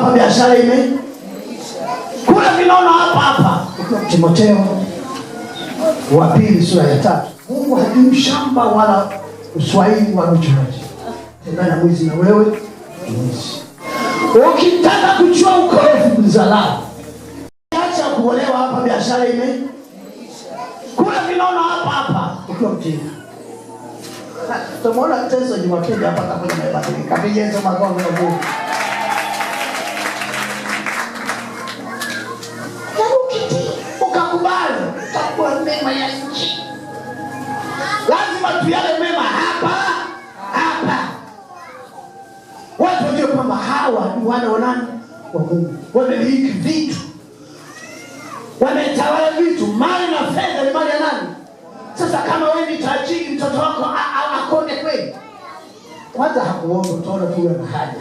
hapa biashara kula vinono hapa. Timotheo wa 2 sura ya 3. Mungu hajui shamba wala uswahili wala uchoraji. Tembea na mwizi na wewe mwizi. Ukitaka kujua ukorofi mzalao, acha kuolewa hapa biashara kula vinono hapa ukiwa mjinga. Tumeona teso Jumapili hapa kama imebadilika. Kapijezo magongo ya Mungu. Ukakubali utakuwa mema ya nchi. Lazima tuyale mema hapa. Watu wajue kwamba hawa ni wana wa nani? Wa Mungu. Wamiliki vitu, wametawala vitu. Mali na fedha ni mali ya nani? Sasa kama wewe ni tajiri, mtoto wako akone kweli, kwanza hakuona utaona tu na haja.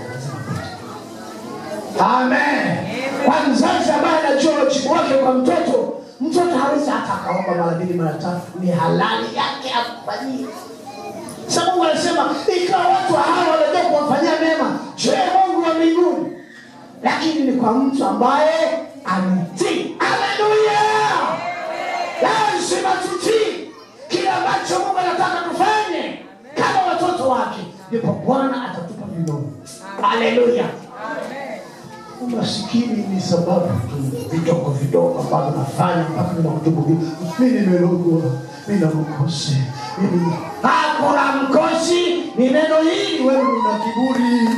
Amen. Kwa mzazi ambaye anajua wajibu wake kwa mtoto hawezi hata akaomba mara 2 mara 3, ni halali yake afanyie. Sasa Mungu anasema ikawa watu hawa wanajua kuwafanyia mema, je, Mungu wa mbinguni? Lakini ni kwa mtu ambaye anitii. Haleluya! Lazima tutii kile ambacho Mungu anataka tufanye kama watoto wake, ndipo Bwana atatupa vinono. Haleluya! Umasikini ni sababu tu vidogo ambavyo nafanya mpaka ninakutubu. Mimi nimelogwa, mimi na mkosi. Hakuna mkosi, ni neno hili. Wewe una kiburi.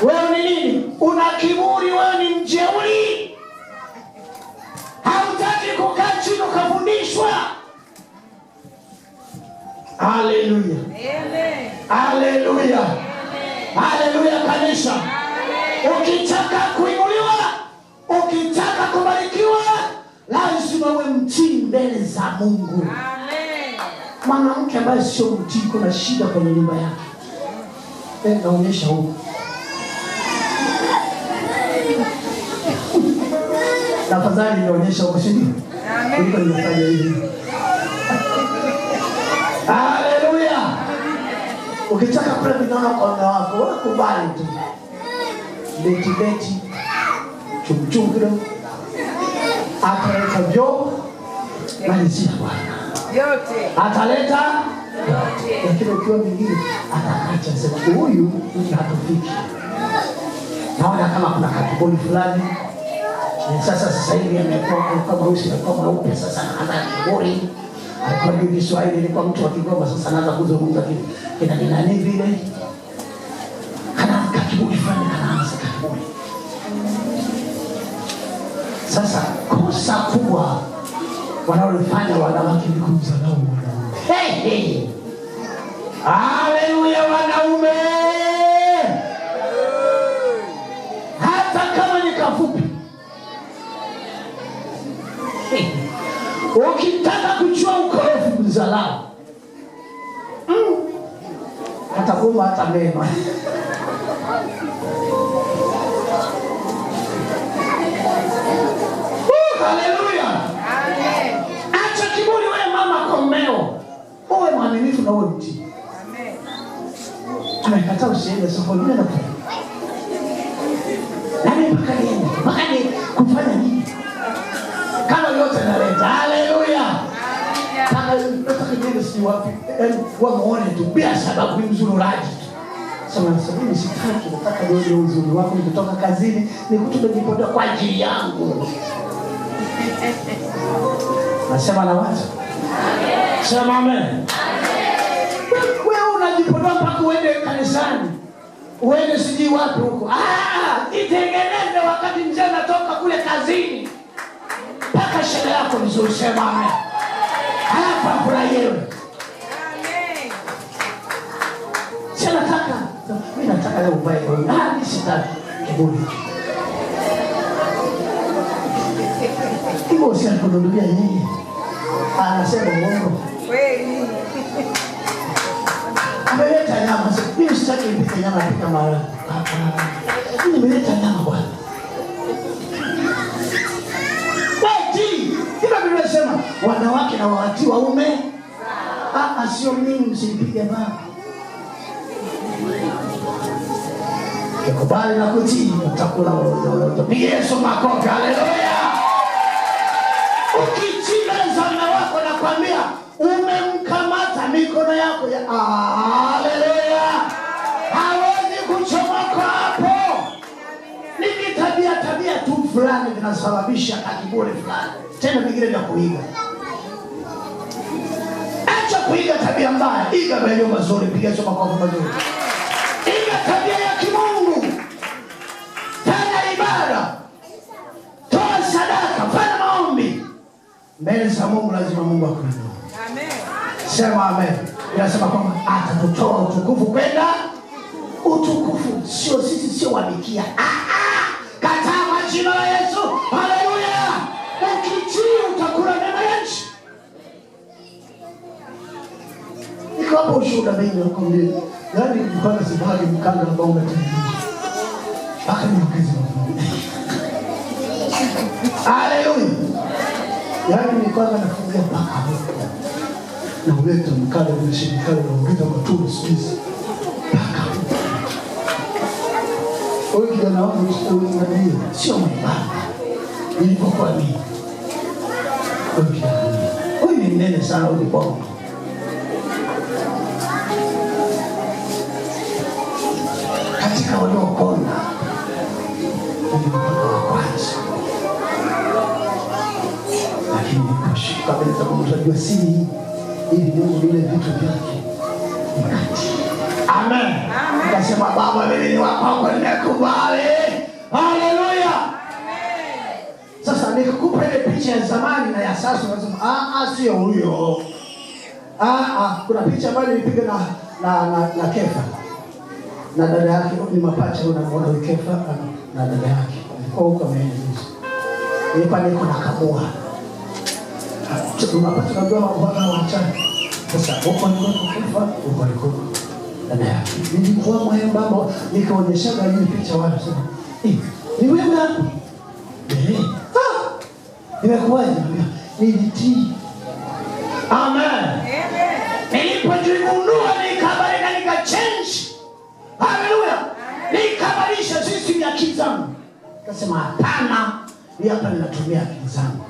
Wewe ni nini? Una kiburi, wewe ni mjeuri. Hautaki kukaa chini ukafundishwa. Haleluya. Amen. Haleluya. Haleluya kanisa. Ukitaka kuinuliwa, ukitaka kubarikiwa, lazima uwe mtii mbele za Mungu. Amen. Mwanamke ambaye sio mtii, kuna shida kwenye nyumba yake. Naonyesha huko. Tafadhali nionyesha huko chini. Amen. Niko nimefanya hivi. Haleluya. Ukitaka kula vinono kwa mume wako, ukubali tu. Beti chumchungiro ataleta vyo malizia Bwana yote, ataleta yote. Lakini ukiwa mwingine atakacha sema huyu hatufiki. Naona kama kuna katiboli fulani. Sasa hivi amekuwa kama usi kama mweupe, sasa anaanza kiburi. Alikuwa ni Kiswahili, ilikuwa mtu wa Kigoma, sasa anaanza kuzungumza kina nani vile. Anaanza kiburi fulani, anaanza kiburi. Sasa kosa kubwa wanaolifanya wanawake ni kumdharau wanaume. Haleluya wanaume. Hata kama ni kafupi. Ukitaka kujua ukorofi mzalao, atakuwa hata mema. Haleluya. Amen. Acha kiburi wewe mama komeo. Uwe mwaminifu na uwe mtii. Amen. Tumekataa usiende sokoni na kwa. Nani mpaka ni kufanya nini? Kama yote naleta. Haleluya. Kama nataka niende si wapi, muone tu bila sababu, ni mzururaji. Sasa mimi sitaki, nataka nione uzuri wako nikitoka kazini, nikutume nipotea kwa ajili yangu. Nasema na watu. Amen. Sema amen. Wewe unajipodoa mpaka uende kanisani. Uende siji wapi huko. Itengeneze wakati mzee anatoka kule kazini. Paka shida yako vizuri, sema amen. Halafu afurahiwe. Amen. Sasa mimi nataka leo uvae kwa. Mimi sitaki kiburi. Hiyo si anakununulia yeye. Anasema Mungu. Kweli. Ameleta nyama. Mimi sitaki nipike nyama pika mara. Mimi nimeleta nyama bwana. Kila Biblia inasema wanawake na watii waume. Sio mimi msipige baba. Ukikubali na kutii utakula wote. Piga Yesu makofi. Haleluya. Ukichimeza mume wako na kwambia umemkamata mikono yako ya haleluya. Hawezi kuchomoka hapo. Ni tabia tu fulani vinasababisha kiburi fulani. Tena vingine vya kuiga. Acha kuiga tabia mbaya, iga maeneo mazuri, piga Yesu makofi mazuri. Iga tabia ya kimungu. Fanya ibada. Toa sadaka, fanya maombi. Mbele za Mungu lazima Mungu akuinue. Amen. Sema amen. Inasema kwamba atatutoa utukufu kwenda utukufu. Sio sisi, sio wamikia. Kataa majina ya Yesu. Haleluya. Ukitii utakula mema ya nchi. Niko hapo ushuhuda mengi nakwambia. Yaani mkanga sibali mkanga ambao umetengenezwa. Mpaka niongeze Mungu. Haleluya. Yaani ni kwanza nafungia mpaka hapo. Na uleta mkanda unashirikana na ungeta matunda sisi. Mpaka hapo. Huyu kijana wangu sio mbaya. Nilipokuwa mimi. Huyu ni mnene sana huyu bongo. Katika waliokona nilipata wa kwanza. Lakini nikashuka mbele za Mungu, tunajua siri ili Mungu vile vitu vyake. Amen. Nikasema Baba, mimi ni wako, nimekubali. Haleluya. Amen. Sasa nikukupa ile picha ya zamani na ya sasa, unasema sio huyo. Kuna picha ambayo nilipiga na Kefa. Na dada yake ni mapacha, unaona Kefa na dada yake. Kwa huko ameenda. Nipa niko na kabua. Tunapata ndoa mpaka wachana. Sasa huko niko Kefa, huko niko dada yake. Nilikuwa mwembamba, nikaonyeshaga hii picha watu sema, ni wewe hapo? Nimekuwaje? Nilitii. Amen. Nilipojigundua nikabadilika, nikachange. Haleluya. Nikabadilisha system ya akili zangu. Nikasema hapana, ni hapa ninatumia akili zangu.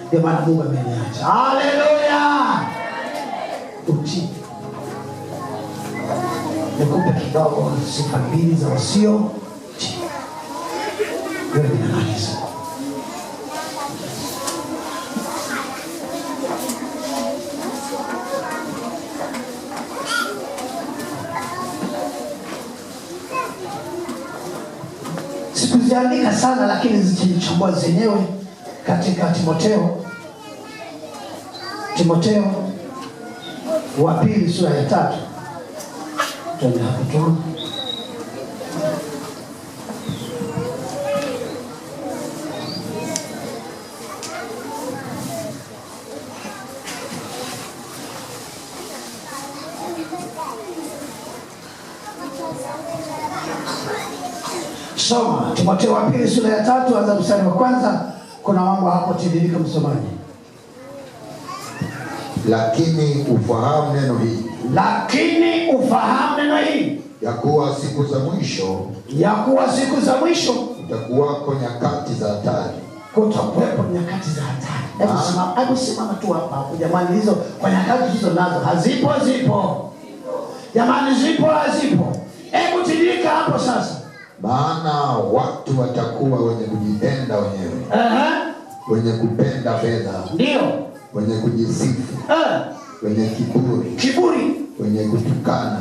Ndio maana Mungu ameniacha. Haleluya. Utii. Nikupe kidogo sifa mbili za wasio. Wewe ninamaliza. Sikuziandika sana lakini zilichambua zenyewe katika Timotheo wa pili sura ya 3. Tuende hapo tu. Soma Timotheo wa pili sura ya 3 anza mstari wa kwanza. Kuna mambo hapo tiririka msomaji. Lakini ufahamu neno hili. Ya kuwa siku za mwisho. Kutakuwako nyakati za hatari. Hebu simama tu hapa. Jamani, hizo kwa nyakati hizo nazo zipo. Jamani, zipo. Hebu tiririka hapo sasa. Maana watu watakuwa wenye kujipenda wenyewe. Wenye kupenda fedha. Ndio. Wenye kujisifu. Wenye kiburi. Wenye kutukana.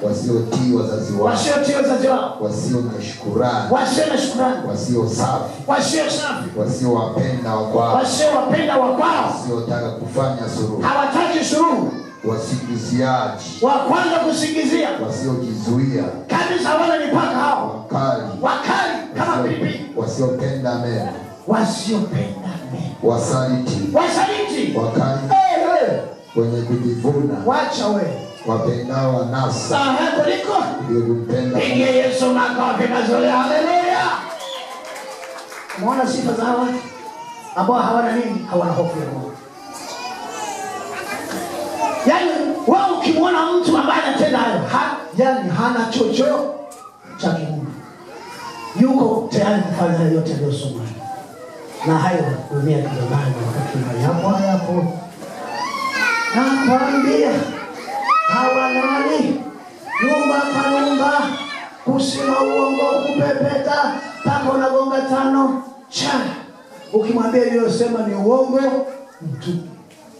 Wasiotii wazazi wao. Wasio na shukrani. Wasio safi. Wasiowapenda wakwao. Wasiotaka kufanya suluhu. Hawataki suluhu. Wasingiziaji. Wa kwanza kusingizia. Wasiojizuia. Kabisa wala mipaka hao. Wakali kama pilipili. Wasiopenda mema. Wasaliti. Wakali. Wenye kujivuna. Wacha wewe. Wapendao anasa. Kuliko. Ndio kumpenda. Piga Yesu makofi mazuri. Haleluya. Umeona sifa za watu ambao hawana nini? Hawana hofu ya Mungu. Yaani wewe ukimwona mtu ambaye anatenda hayo, yaani hana chochote cha Mungu. yuko tayari kufanya yote aliyosoma. Na hayo dunia kidobani wakati hapo. Nakwambia hawalali nyumba kwa nyumba, kusema uongo, kupepeta, mpaka unagonga 5 cha. Ukimwambia aliyosema ni uongo, mtu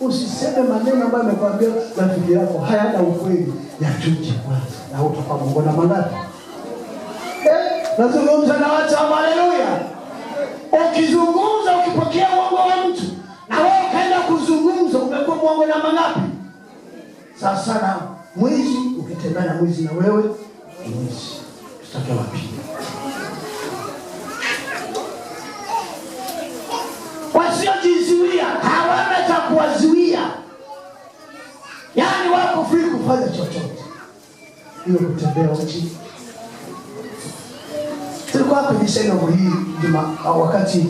usiseme maneno ambayo amekwambia rafiki yako hayana ukweli, yachuche kwanza na utakuwa Mungu na mangapi. Nazungumza na watu, haleluya. Ukizungumza ukipokea uongo wa mtu na wewe ukaenda kuzungumza, umekuwa muongo na mangapi? Sasa na mwizi, ukitembea na mwizi na wewe ni mwizi. Tutake wapi? Wasiojizuia hawana cha kuwazuia. Yaani wako free kufanya chochote. Hiyo kutembea uchi. Tulikuwa kwenye seno hii wakati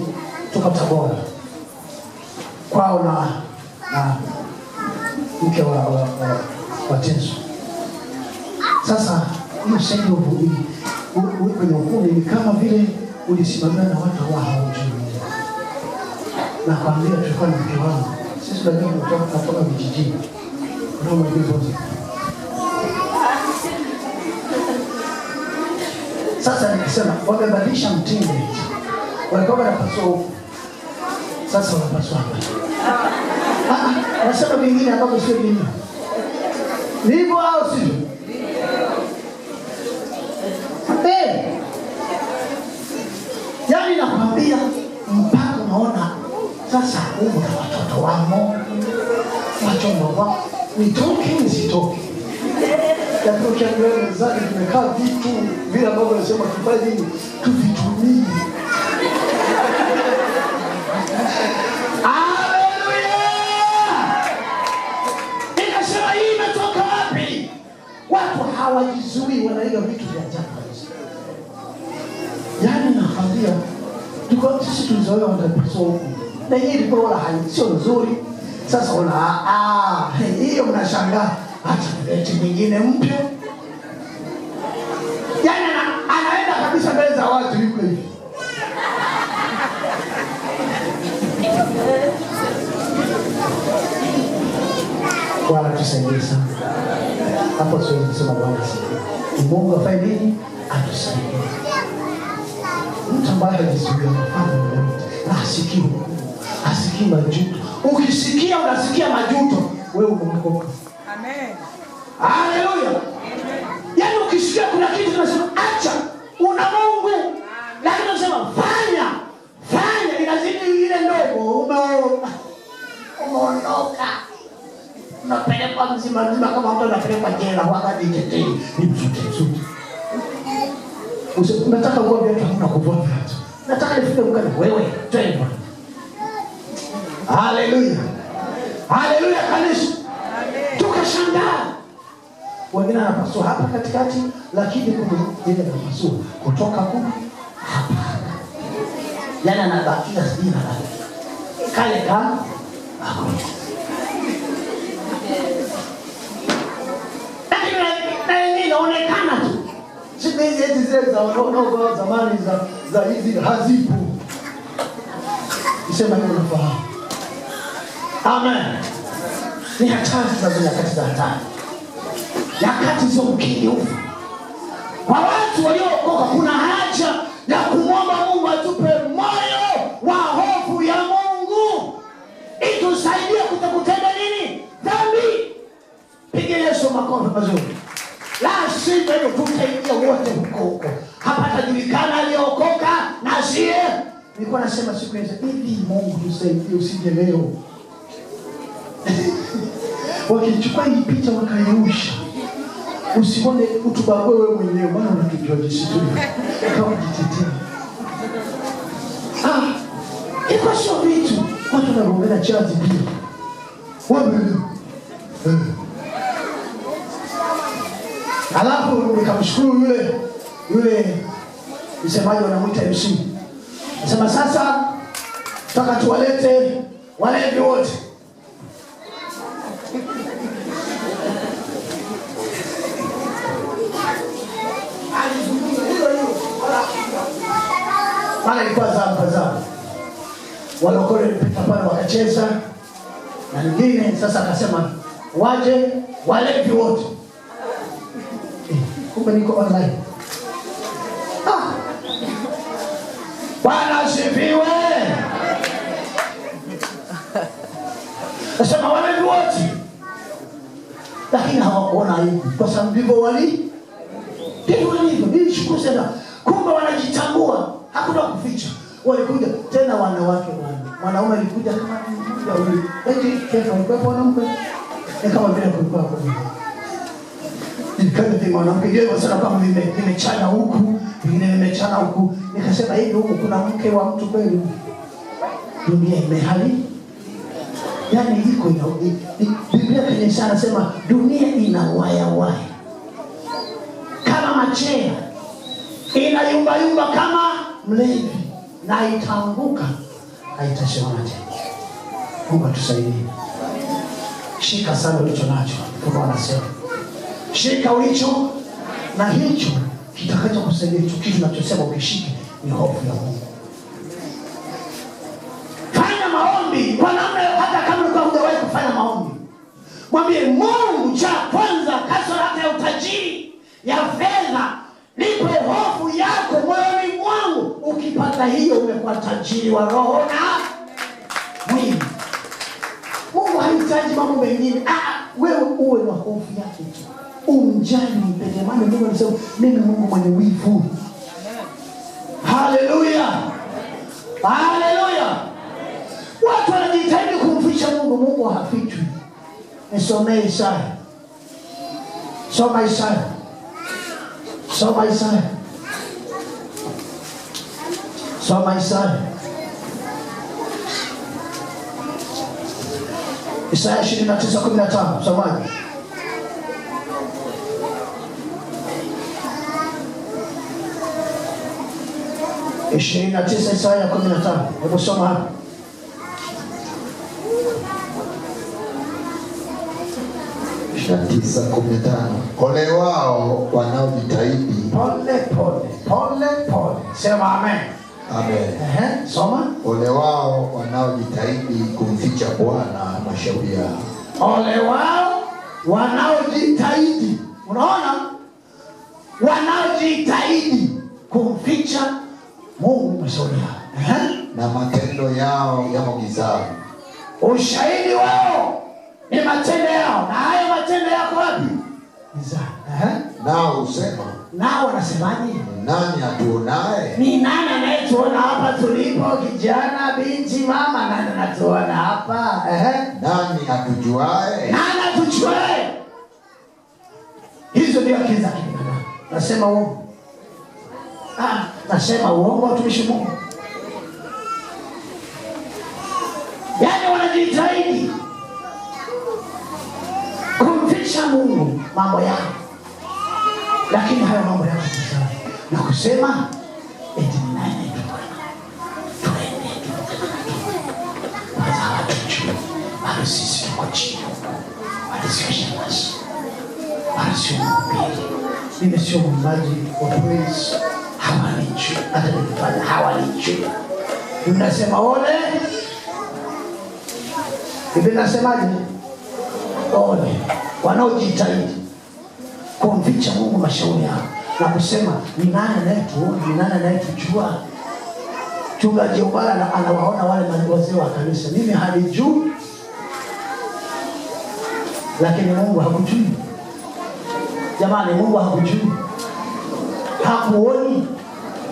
tuko Tabora. Kwao na mke wa Tensu. Sasa hiyo seno hii kwenye ukumbi ni kama vile ulisimamia na watu hawajui. Na kwambia tulikuwa na mke wangu. Sisi tunajua tunatoka vijijini. Kuna mwingine. Sasa nikisema wamebadilisha mtindo. Walikuwa wanapaswa huko. Sasa wanapaswa hapa. Nasema vingine ambavyo sio vingine. Ndivyo au sivyo? Yaani nakwambia mpaka unaona sasa huko na watoto wamo. Watoto wao nitoke nisitoke. Lakini ukiangalia mezani tumekaa vitu vile ambavyo nasema tufanye nini? Tuvitumie. Haleluya! Nikasema hii imetoka wapi? Watu hawajizuii, wanaiga vitu vya ajabu kabisa. Yaani nakwambia sisi tulizoea wanapaswa huku. Na hii ilikuwa wala sio nzuri. Sasa hiyo mnashangaa. Hata kulete nyingine mpya. Yaani anaenda kabisa mbele za watu yuko hivi. Bwana tusaidie sana. Hapo siwezi kusema Bwana asifiwe. Mungu afanye nini? Atusaidie. Mtu ambaye hajizuia anafanya nini? Asikii majuto. Ukisikia unasikia majuto, wewe umeokoka. Amen. Haleluya. Yaani ukisikia kuna kitu unasema acha, una Mungu. Lakini unasema fanya inazidi ile ndogo, umeondoka. Unapelekwa mzima kama mtu anapelekwa jela wakati tetei ni mzuri. Unataka kuwa viatu hakuna kuvua viatu. Nataka nifike mkani wewe, twende. Haleluya. Haleluya kanisa. Tukashangaa. Wengine wanapaswa hapa katikati, lakini kuna yeye anapaswa kutoka huko hapa. Yaani anabakia sina kale kama lakini inaonekana tu. Siku hizi zile za zamani za hizi hazipo. Nisema hiyo unafahamu. Amen. Ni hatari za nyakati za hatari. Nyakati za ukimwi. Kwa watu waliookoka kuna haja ya kumwomba Mungu atupe moyo wa hofu ya Mungu. Itusaidie kutokutenda nini? Dhambi. Piga Yesu makofi mazuri. La sivyo tutaingia wote huko. Hapatajulikana aliyookoka na sie. Nilikuwa nasema siku hizi hivi Mungu tusaidie usije leo. Wakichukua hii picha wakairusha. Usione utubague wewe mwenyewe bwana unatujua jinsi tu. Kama jitetea. Iko sio vitu. Watu wanaongea chazi pia. Wewe. Alafu nikamshukuru yule msemaji wanamuita MC. Nasema sasa tutaka tuwalete walevi wote. walokole walipita pale wakacheza, na nyingine sasa akasema waje walevi wote. Kumbe niko online. Bwana asifiwe. Nasema walevi wote, lakini hawakuona aibu kwa sababu ndivyo walivyo. Nilishukuru sana. Kumbe wanajitambua, hakuna kuficha. Walikuja tena wanawake bwana. Mwanaume alikuja kama mmoja huyu. Eti kesho alikuwa mwanamke. Ni kama vile kulikuwa kwa nini. Nikaja mwanamke yeye sana kama nimechana huku, nimechana huku. Nikasema hivi huku kuna mke wa mtu kweli. Dunia imehali. Yaani iko Biblia kanisa anasema dunia ina waya. Kama machea inayumba yumba kama mlevi na itaanguka haitasimama tena. Mungu atusaidie. Shika sana ulicho nacho. Kama anasema shika ulicho na hicho kitakacho kusaidia. Kitu tunachosema ukishike ni hofu ya Mungu. Fanya maombi kwa namna hata kama ulikuwa hujawahi kufanya maombi. Mwambie Mungu cha kwanza kasoro hata ya utajiri ya fedha, nipe hofu yako moyoni mwangu. Ukipata hiyo umekuwa tajiri wa roho na mwili. Mungu hahitaji mambo mengine. Wewe uwe na hofu yake tu. Umjali, mpende. Maana Mungu anasema mimi Mungu mwenye wivu. Haleluya. Haleluya. Watu wanajitahidi kumficha Mungu. Mungu hafichwi. Nisomee Isaya. Soma Isaya. Soma Isaya. Soma Isaya. Isaya 29:15. Somaji. Isaya 15. Hebu soma hapa. Ole wao wanaojitahidi. Pole. Sema amen. Amen. Soma. Ole wao wanaojitahidi kumficha Bwana mashauri yao. Ole wao wanaojitahidi. Unaona? Wanaojitahidi kumficha Mungu mashauri yao. Na matendo yao yamo gizani. Ushahidi wao ni matendo yao. Na hayo matendo yako wapi? Gizani. Nao usema. Nao wanasemaje? Nani atuonaye? Ni nani anayetuona hapa tulipo? Kijana, binti, mama, nani anatuona hapa? Nani atujuae? Nani atujuae? Hizo ndio akili za kibinadamu. Nasema uongo. Nasema uongo watumishi Mungu. Yaani wanajitahidi kumficha Mungu mambo yao. Lakini hayo mambo yako kuzaa. Na kusema eti nani tuende. Baza watu juu. Bado sisi tuko chini. Bado sio shemasi. Bado sio mbili. Mimi sio mwimbaji wa praise. Hawalijui. Hata nikifanya hawalijui. Tunasema ole. Biblia inasemaje? Ole wanaojitahidi kumficha Mungu mashauri yao. Na kusema ni nani anayetuona, ni nani anayetujua? Mchungaji Obara anawaona wale wazee wa kanisa. Mimi halijui. Lakini Mungu hakujui. Jamani, Mungu hakujui. Hakuoni.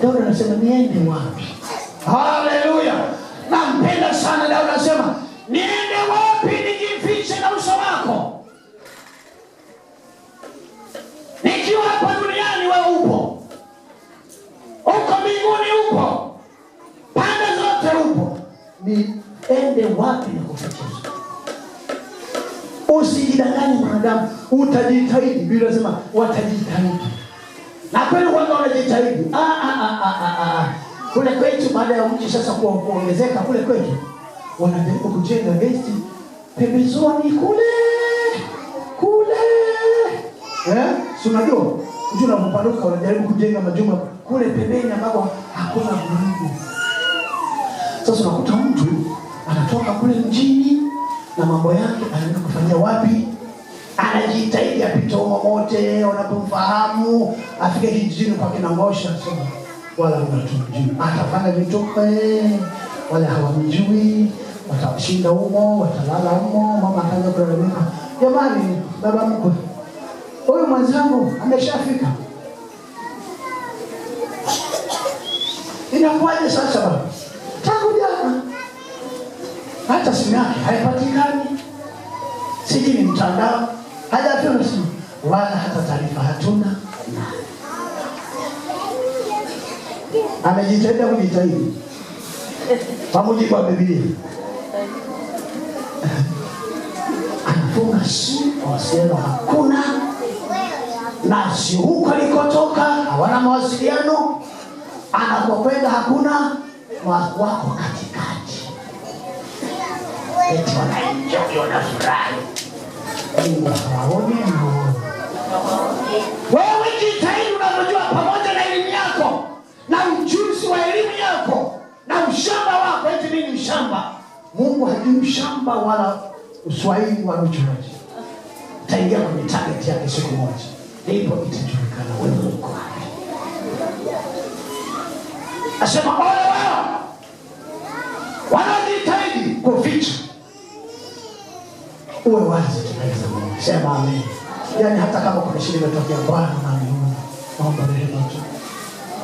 Daudi anasema niende wapi? Haleluya. Nampenda sana Daudi anasema niende wapi nijifiche na uso wako? Nikiwa hapa duniani wewe upo. Uko mbinguni upo. Pande zote upo. Niende wapi na kuficha? Usijidanganye mwanadamu, utajitahidi. Biblia inasema watajitahidi. Na kweli wao wanajitahidi. Kule kwetu baada ya mji sasa kuongezeka kule kwetu, wanajaribu kujenga gesti pembezoni kule. Si unajua? Unajua unapopanuka wanajaribu kujenga majumba kule pembeni ambapo hakuna vurugu. Sasa unakuta mtu anatoka kule mjini na mambo yake anaenda kufanyia wapi? Anajitahidi apite mote wanapomfahamu, afike kijijini kwa kina Ngosha sema wala unatumjui. Atafanya vituko wala hawamjui, watashinda humo, watalala humo, mama ataanza kulalamika. Jamani, baba mkwe, huyu mwanzangu ameshafika. Inakuwaje sasa baba? Tangu jana hata simu yake haipatikani. Siji ni mtandao, hajapenda simu wala hata taarifa hatuna. Amejitahidi kujitahidi kwa mujibu wa Biblia. Anafunga simu, mawasiliano hakuna, na si huko alikotoka hawana mawasiliano, anakokwenda hakuna, wako katikati. Eti wanaenjoy, wanafurahi. Mungu hawaoni na wewe jitahidi unavyojua, pamoja na elimu yako na ujuzi wa elimu yako na ushamba wako. Eti nini ushamba? Mungu hajui ushamba wala uswahili wala uchoraji. Utaingia kwenye target yake siku moja, ndipo itajulikana wewe uko wapi. Asema ole wao wanajitahidi kuficha. Uwe wazi tunaweza Mungu. Sema amen. Yaani hata kama kuna shida imetokea, Bwana naomba, naomba rehema tu.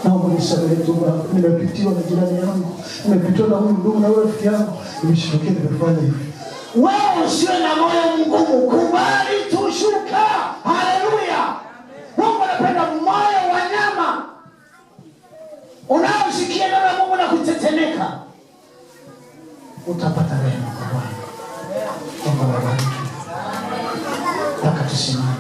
Naomba nisamehe tu, nimepitiwa na jirani yangu, nimepitiwa na huyu ndugu na wewe rafiki yangu, nimeshitokea nimefanya hivi. Wewe usiwe na moyo mgumu, kubali tushuka. Haleluya. Mungu anapenda moyo wa nyama unaosikia neno la Mungu na kutetemeka. Utapata rehema kwa Bwana. Mungu awabariki. Tusimame.